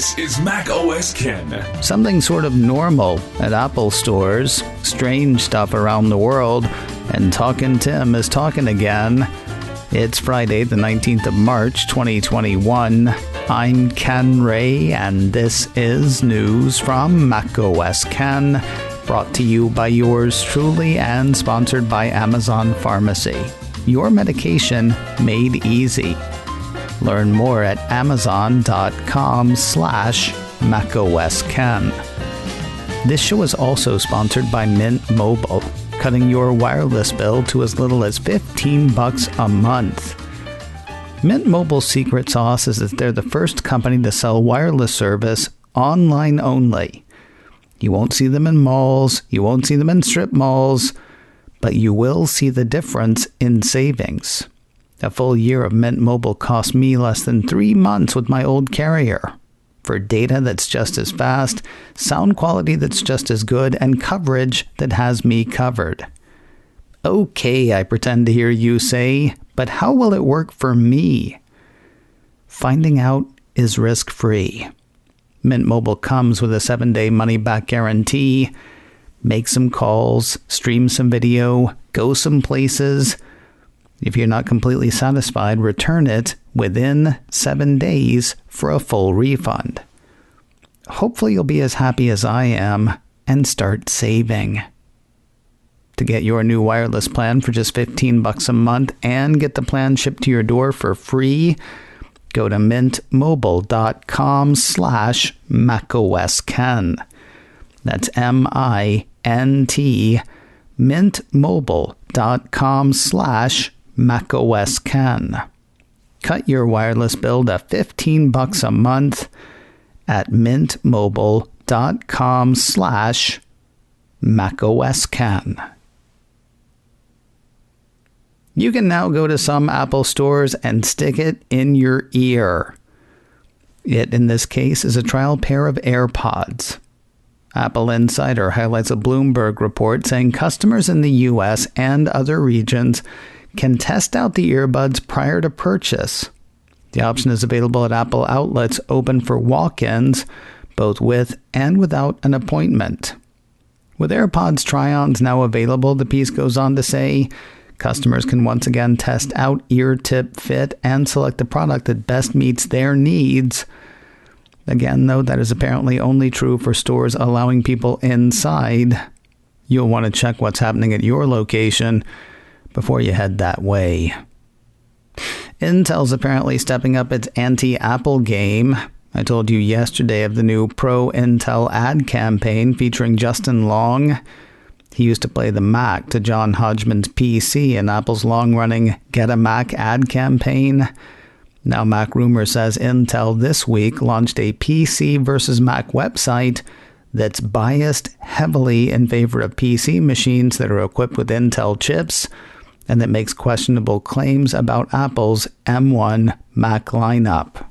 This is Mac OS Ken. Something sort of normal at Apple stores, strange stuff around the world, and Talkin' Tim is talking again. It's Friday, the 19th of March, 2021. I'm Ken Ray, and this is news from Mac OS Ken, brought to you by yours truly and sponsored by Amazon Pharmacy. Your medication made easy. Learn more at amazon.com/macosken. This show is also sponsored by Mint Mobile, cutting your wireless bill to as little as $15 a month. Mint Mobile's secret sauce is that they're the first company to sell wireless service online only. You won't see them in malls, you won't see them in strip malls, but you will see the difference in savings. A full year of Mint Mobile cost me less than 3 months with my old carrier. For data that's just as fast, sound quality that's just as good, and coverage that has me covered. Okay, I pretend to hear you say, but how will it work for me? Finding out is risk-free. Mint Mobile comes with a 7-day money-back guarantee. Make some calls, stream some video, go some places. If you're not completely satisfied, return it within 7 days for a full refund. Hopefully you'll be as happy as I am and start saving. To get your new wireless plan for just $15 a month and get the plan shipped to your door for free, go to mintmobile.com/macosken. That's MINT, mintmobile.com/macosken. Cut your wireless bill to $15 a month at mintmobile.com/macosken. You can now go to some Apple stores and stick it in your ear. It, in this case, is a trial pair of AirPods. Apple Insider highlights a Bloomberg report saying customers in the U.S. and other regions can test out the earbuds prior to purchase. The option is available at Apple outlets open for walk-ins, both with and without an appointment. With AirPods try-ons now available, the piece goes on to say, customers can once again test out ear tip fit and select the product that best meets their needs. Again, though, that is apparently only true for stores allowing people inside. You'll want to check what's happening at your location before you head that way. Intel's apparently stepping up its anti-Apple game. I told you yesterday of the new pro-Intel ad campaign featuring Justin Long. He used to play the Mac to John Hodgman's PC in Apple's long-running Get a Mac ad campaign. Now Mac Rumor says Intel this week launched a PC versus Mac website that's biased heavily in favor of PC machines that are equipped with Intel chips, and that makes questionable claims about Apple's M1 Mac lineup.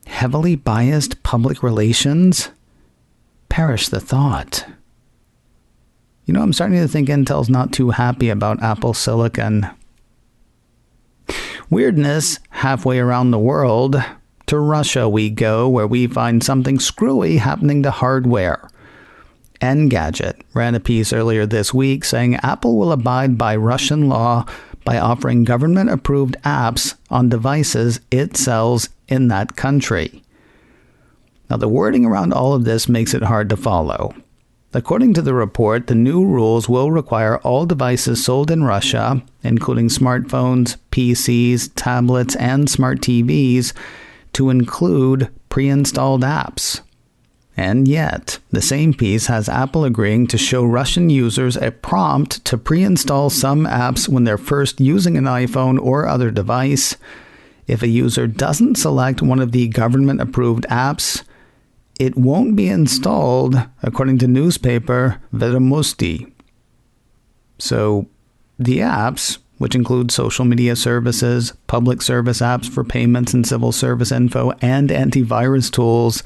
Heavily biased public relations? Perish the thought. You know, I'm starting to think Intel's not too happy about Apple Silicon. Weirdness halfway around the world. To Russia we go, where we find something screwy happening to hardware. Engadget ran a piece earlier this week saying Apple will abide by Russian law by offering government-approved apps on devices it sells in that country. Now, the wording around all of this makes it hard to follow. According to the report, the new rules will require all devices sold in Russia, including smartphones, PCs, tablets, and smart TVs, to include pre-installed apps. And yet, the same piece has Apple agreeing to show Russian users a prompt to pre-install some apps when they're first using an iPhone or other device. If a user doesn't select one of the government-approved apps, it won't be installed, according to newspaper Vedomosti. So, the apps, which include social media services, public service apps for payments and civil service info, and antivirus tools,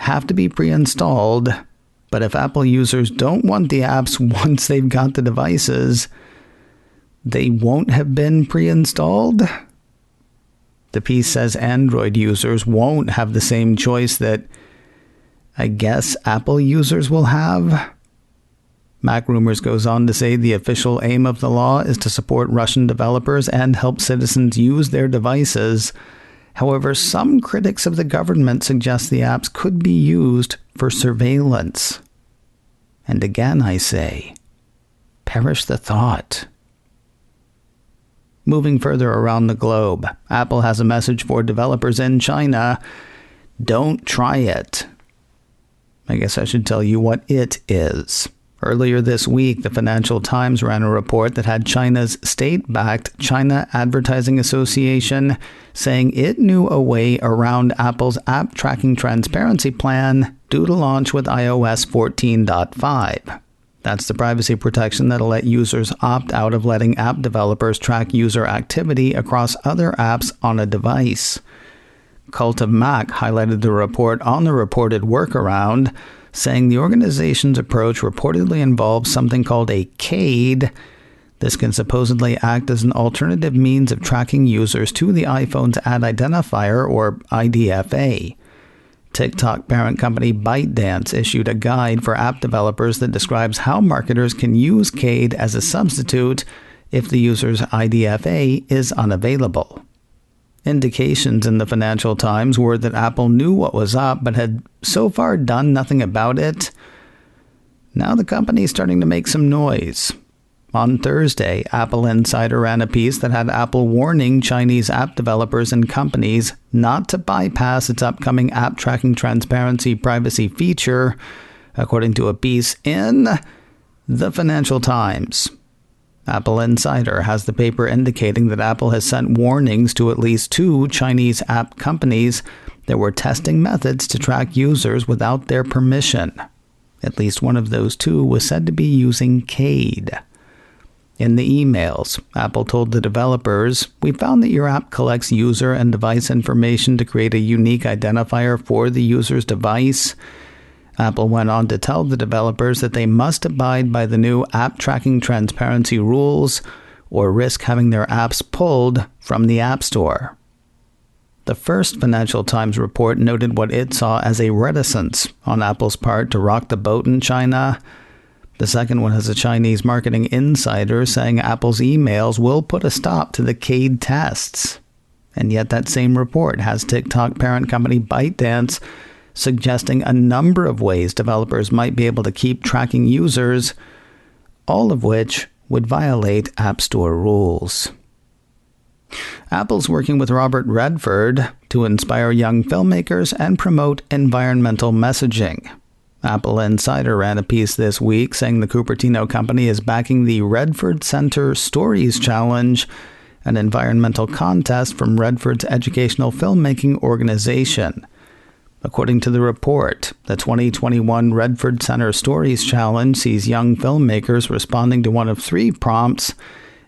have to be pre-installed. But if Apple users don't want the apps once they've got the devices, they won't have been pre-installed? The piece says Android users won't have the same choice that, I guess, Apple users will have. Mac Rumors goes on to say the official aim of the law is to support Russian developers and help citizens use their devices. However, some critics of the government suggest the apps could be used for surveillance. And again, I say, perish the thought. Moving further around the globe, Apple has a message for developers in China. Don't try it. I guess I should tell you what it is. Earlier this week, the Financial Times ran a report that had China's state-backed China Advertising Association saying it knew a way around Apple's app tracking transparency plan due to launch with iOS 14.5. That's the privacy protection that'll let users opt out of letting app developers track user activity across other apps on a device. Cult of Mac highlighted the report on the reported Workaround, saying the organization's approach reportedly involves something called a CADE. This can supposedly act as an alternative means of tracking users to the iPhone's ad identifier, or IDFA. TikTok parent company ByteDance issued a guide for app developers that describes how marketers can use CADE as a substitute if the user's IDFA is unavailable. Indications in the Financial Times were that Apple knew what was up but had so far done nothing about it. Now the company is starting to make some noise. On Thursday, Apple Insider ran a piece that had Apple warning Chinese app developers and companies not to bypass its upcoming app tracking transparency privacy feature, according to a piece in the Financial Times. Apple Insider has the paper indicating that Apple has sent warnings to at least 2 Chinese app companies that were testing methods to track users without their permission. At least one of those 2 was said to be using CADE. In the emails, Apple told the developers, "We found that your app collects user and device information to create a unique identifier for the user's device." Apple went on to tell the developers that they must abide by the new app tracking transparency rules or risk having their apps pulled from the App Store. The first Financial Times report noted what it saw as a reticence on Apple's part to rock the boat in China. The second one has a Chinese marketing insider saying Apple's emails will put a stop to the CADE tests. And yet that same report has TikTok parent company ByteDance suggesting a number of ways developers might be able to keep tracking users, all of which would violate App Store rules. Apple's working with Robert Redford to inspire young filmmakers and promote environmental messaging. Apple Insider ran a piece this week saying the Cupertino company is backing the Redford Center Stories Challenge, an environmental contest from Redford's educational filmmaking organization. According to the report, the 2021 Redford Center Stories Challenge sees young filmmakers responding to one of 3 prompts.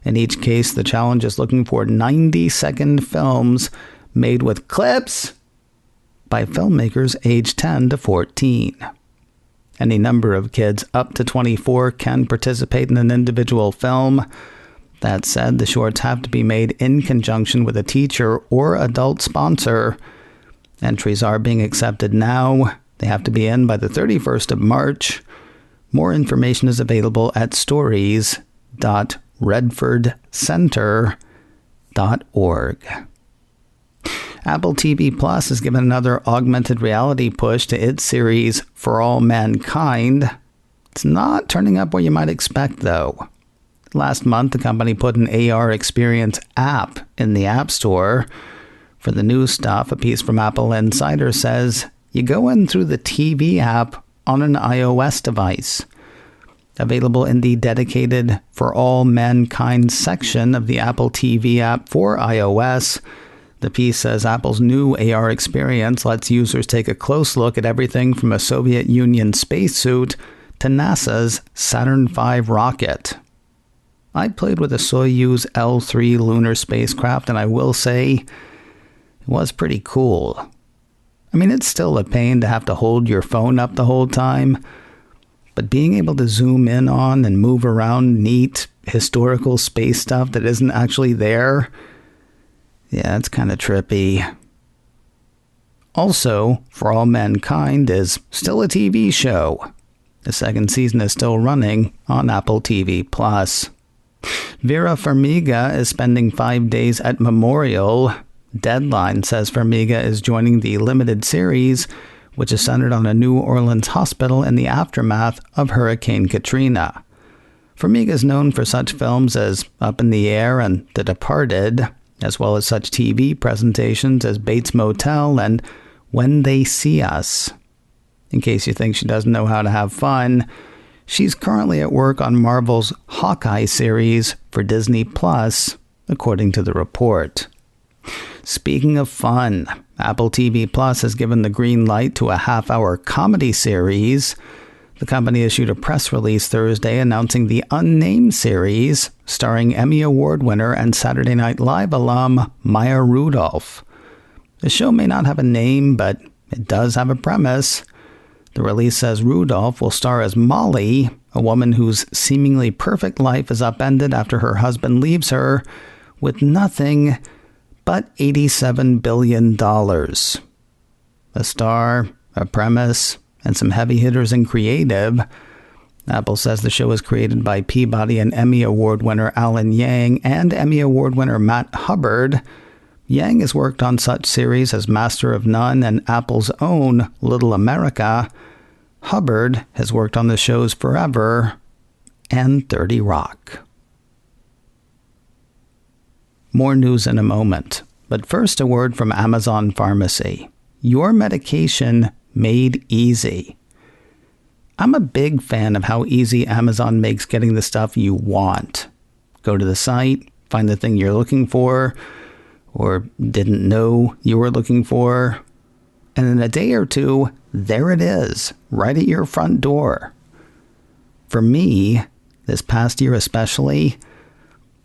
In each case, the challenge is looking for 90-second films made with clips by filmmakers aged 10 to 14. Any number of kids up to 24 can participate in an individual film. That said, the shorts have to be made in conjunction with a teacher or adult sponsor. Entries are being accepted now. They have to be in by the 31st of March. More information is available at stories.redfordcenter.org. Apple TV Plus has given another augmented reality push to its series For All Mankind. It's not turning up where you might expect, though. Last month, the company put an AR experience app in the App Store. For the new stuff, a piece from Apple Insider says, you go in through the TV app on an iOS device. Available in the dedicated For All Mankind section of the Apple TV app for iOS, the piece says Apple's new AR experience lets users take a close look at everything from a Soviet Union spacesuit to NASA's Saturn V rocket. I played with a Soyuz L-3 lunar spacecraft, and I will say it was pretty cool. I mean, it's still a pain to have to hold your phone up the whole time, but being able to zoom in on and move around neat historical space stuff that isn't actually there, Yeah, it's kind of trippy. Also, For All Mankind is still a TV show. The second season is still running on Apple TV+. Vera Farmiga is spending 5 days at Memorial. Deadline says Farmiga is joining the limited series, which is centered on a New Orleans hospital in the aftermath of Hurricane Katrina. Farmiga is known for such films as Up in the Air and The Departed, as well as such TV presentations as Bates Motel and When They See Us. In case you think she doesn't know how to have fun, she's currently at work on Marvel's Hawkeye series for Disney+, according to the report. Speaking of fun, Apple TV Plus has given the green light to a half-hour comedy series. The company issued a press release Thursday announcing the Unnamed series, starring Emmy Award winner and Saturday Night Live alum Maya Rudolph. The show may not have a name, but it does have a premise. The release says Rudolph will star as Molly, a woman whose seemingly perfect life is upended after her husband leaves her with nothing but $87 billion. A star, a premise, and some heavy hitters in creative. Apple says the show is created by Peabody and Emmy Award winner Alan Yang and Emmy Award winner Matt Hubbard. Yang has worked on such series as Master of None and Apple's own Little America. Hubbard has worked on the shows Forever and 30 Rock. More news in a moment, but first a word from Amazon Pharmacy. Your medication made easy. I'm a big fan of how easy Amazon makes getting the stuff you want. Go to the site, find the thing you're looking for, or didn't know you were looking for, and in a day or two, there it is, right at your front door. For me, this past year especially,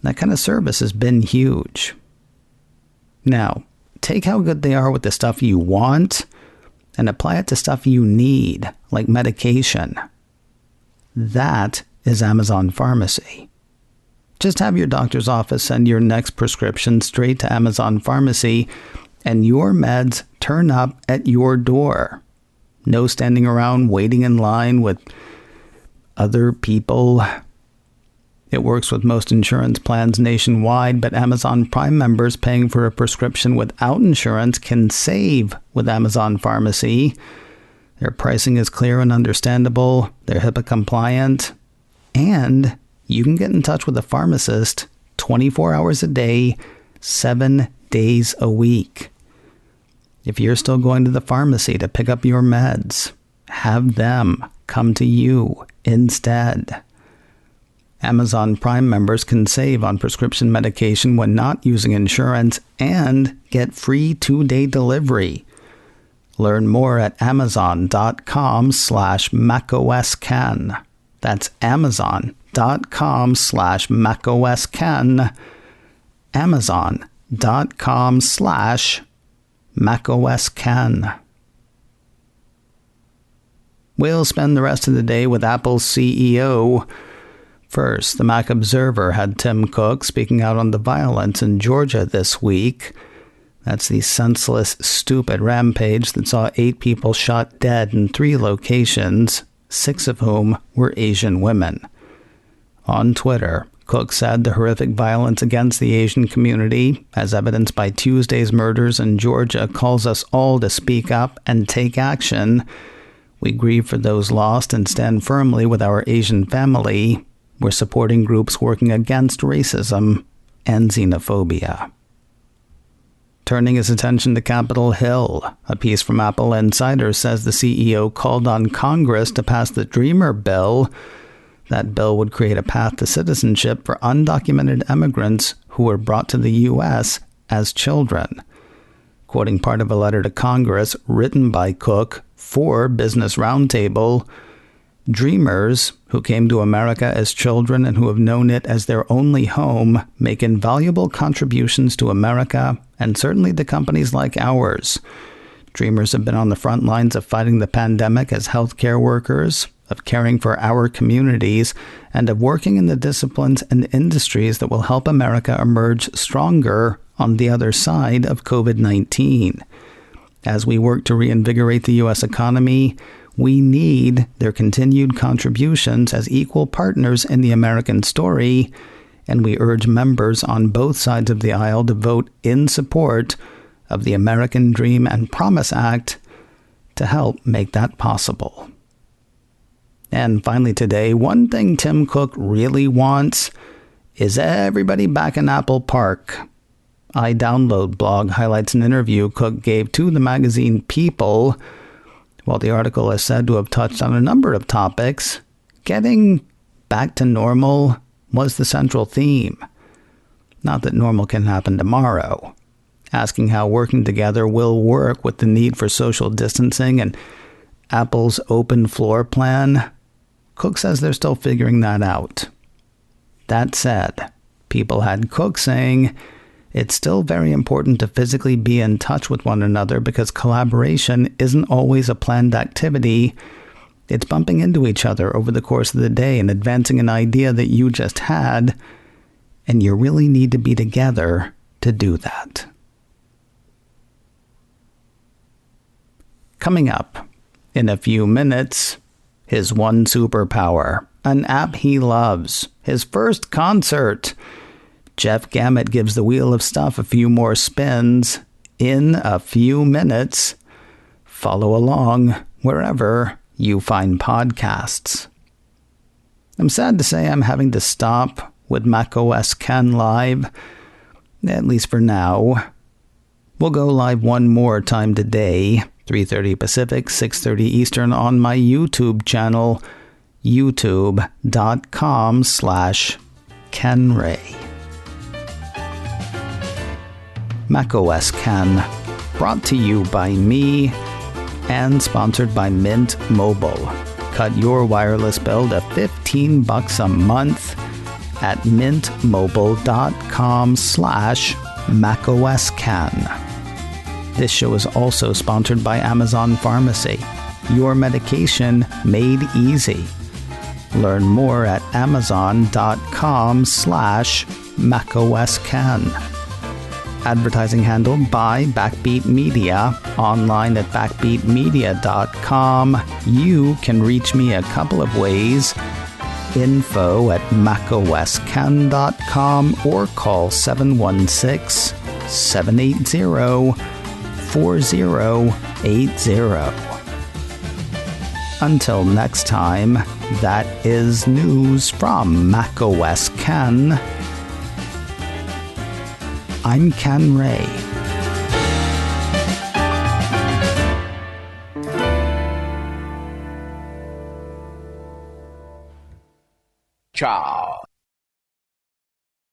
that kind of service has been huge. Now, take how good they are with the stuff you want and apply it to stuff you need, like medication. That is Amazon Pharmacy. Just have your doctor's office send your next prescription straight to Amazon Pharmacy, and your meds turn up at your door. No standing around waiting in line with other people. It works with most insurance plans nationwide, but Amazon Prime members paying for a prescription without insurance can save with Amazon Pharmacy. Their pricing is clear and understandable, they're HIPAA compliant, and you can get in touch with a pharmacist 24 hours a day, 7 days a week. If you're still going to the pharmacy to pick up your meds, have them come to you instead. Amazon Prime members can save on prescription medication when not using insurance and get free 2-day delivery. Learn more at amazon.com/macOSCan. That's amazon.com/macOSCan. Amazon.com/macOSCan. We'll spend the rest of the day with Apple's CEO. First, the Mac Observer had Tim Cook speaking out on the violence in Georgia this week. That's the senseless, stupid rampage that saw 8 people shot dead in 3 locations, 6 of whom were Asian women. On Twitter, Cook said the horrific violence against the Asian community, as evidenced by Tuesday's murders in Georgia, calls us all to speak up and take action. We grieve for those lost and stand firmly with our Asian family. We're supporting groups working against racism and xenophobia. Turning his attention to Capitol Hill, a piece from Apple Insider says the CEO called on Congress to pass the Dreamer bill. That bill would create a path to citizenship for undocumented immigrants who were brought to the U.S. as children. Quoting part of a letter to Congress written by Cook for Business Roundtable, Dreamers, who came to America as children and who have known it as their only home, make invaluable contributions to America and certainly to companies like ours. Dreamers have been on the front lines of fighting the pandemic as healthcare workers, of caring for our communities, and of working in the disciplines and industries that will help America emerge stronger on the other side of COVID-19. As we work to reinvigorate the U.S. economy, we need their continued contributions as equal partners in the American story, and we urge members on both sides of the aisle to vote in support of the American Dream and Promise Act to help make that possible. And finally today, one thing Tim Cook really wants is everybody back in Apple Park. iDownload blog highlights an interview Cook gave to the magazine People. While the article is said to have touched on a number of topics, getting back to normal was the central theme. Not that normal can happen tomorrow. Asking how working together will work with the need for social distancing and Apple's open floor plan, Cook says they're still figuring that out. That said, People had Cook saying it's still very important to physically be in touch with one another because collaboration isn't always a planned activity. It's bumping into each other over the course of the day and advancing an idea that you just had, and you really need to be together to do that. Coming up in a few minutes, his one superpower, an app he loves, his first concert. Jeff Gamet gives the Wheel of Stuff a few more spins in a few minutes. Follow along wherever you find podcasts. I'm sad to say I'm having to stop with macOS Ken Live, at least for now. We'll go live one more time today, 3:30 Pacific, 6:30 Eastern on my YouTube channel, youtube.com/KenRay. macOS Ken, brought to you by me and sponsored by Mint Mobile. Cut your wireless bill to $15 a month at mintmobile.com/macOSKen. This show is also sponsored by Amazon Pharmacy. Your medication made easy. Learn more at amazon.com/macOSKen. Advertising handled by Backbeat Media, online at backbeatmedia.com. You can reach me a couple of ways. Info at macosken.com or call 716-780-4080. Until next time, that is news from macOS Ken. I'm Ken Ray. Ciao.